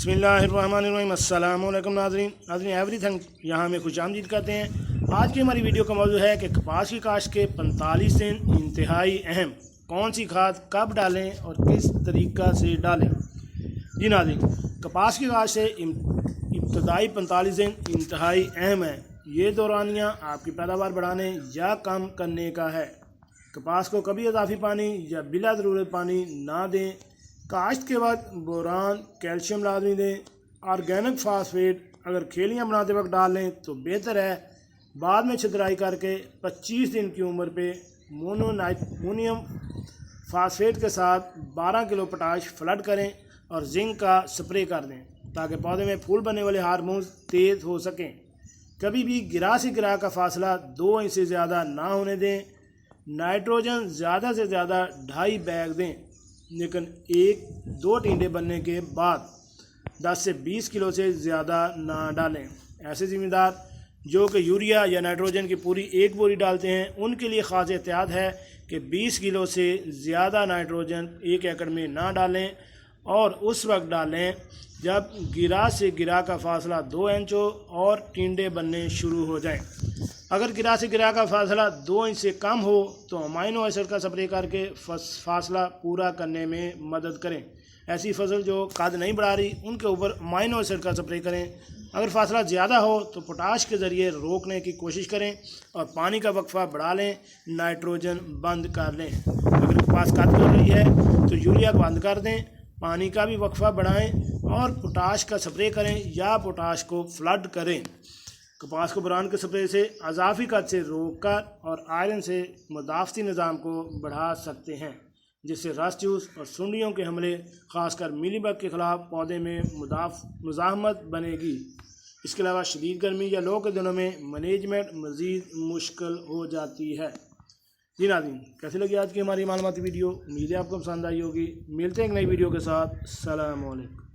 बिस्मिल्लाहिर्रहमानिर्रहीम। अस्सलाम वालेकुम नाज़रीन एवरीथिंग यहाँ में खुश आमदीद करते हैं। आज की हमारी वीडियो का मौजू है कि कपास की काश्त के 45 दिन इंतहाई अहम, कौन सी खाद कब डालें और किस तरीक़ा से डालें। जी नाज़रीन, कपास की काश्त से इब्तदाई 45 दिन इंतहाई अहम है। ये दौरानिया आपकी पैदावार बढ़ाने या कम करने का है। कपास को कभी इजाफी पानी या बिला ज़रूरत पानी ना दें। काश्त के बाद बोरान कैल्शियम लाजमी दें। ऑर्गेनिक फास्फेट अगर खेलियाँ बनाते वक्त डाल लें तो बेहतर है। बाद में छितराई करके 25 दिन की उम्र पे मोनोनाइट्रोनियम फास्फेट के साथ 12 किलो पोटाश फ्लड करें और जिंक का स्प्रे कर दें ताकि पौधे में फूल बनने वाले हार्मोन्स तेज़ हो सकें। कभी भी गिरा से गिरा का फासला 2 इंच से ज़्यादा ना होने दें। नाइट्रोजन ज़्यादा से ज़्यादा 2.5 बैग दें, लेकिन 1-2 टिंडे बनने के बाद 10 से 20 किलो से ज़्यादा ना डालें। ऐसे ज़मींदार जो कि यूरिया या नाइट्रोजन की पूरी 1 बोरी डालते हैं, उनके लिए ख़ास एहतियात है कि 20 किलो से ज़्यादा नाइट्रोजन 1 एकड़ में ना डालें और उस वक्त डालें जब गिरा से गिरा का फासला 2 इंच हो और टिंडे बनने शुरू हो जाएं। अगर गिरा से गिरा का फासला 2 इंच से कम हो तो अमाइनो एसिड का स्प्रे करके फासला पूरा करने में मदद करें। ऐसी फसल जो कद नहीं बढ़ा रही उनके ऊपर अमाइनो एसिड का स्प्रे करें। अगर फासला ज़्यादा हो तो पोटाश के ज़रिए रोकने की कोशिश करें और पानी का वक्फा बढ़ा लें, नाइट्रोजन बंद कर लें। अगर कपास कद कर रही है तो यूरिया को बंद कर दें, पानी का भी वक्फा बढ़ाएं और पोटाश का स्प्रे करें या पोटाश को फ्लड करें। कपास को बोरान के स्प्रे से अजाफी कद से रोककर और आयरन से मुदाफ़ती निज़ाम को बढ़ा सकते हैं, जिससे रस चूस और सुंडियों के हमले ख़ासकर मिलीबग के ख़िलाफ़ पौधे में मुज़ाहमत बनेगी। इसके अलावा शदीद गर्मी या लो के दिनों में मैनेजमेंट मज़ीद मुश्किल हो जाती है। जी नाज़रीन, कैसी लगी आज की हमारी मालूमाती वीडियो? उम्मीद है आपको पसंद आई होगी। मिलते हैं एक नई वीडियो के साथ। अस्सलाम वालेकुम।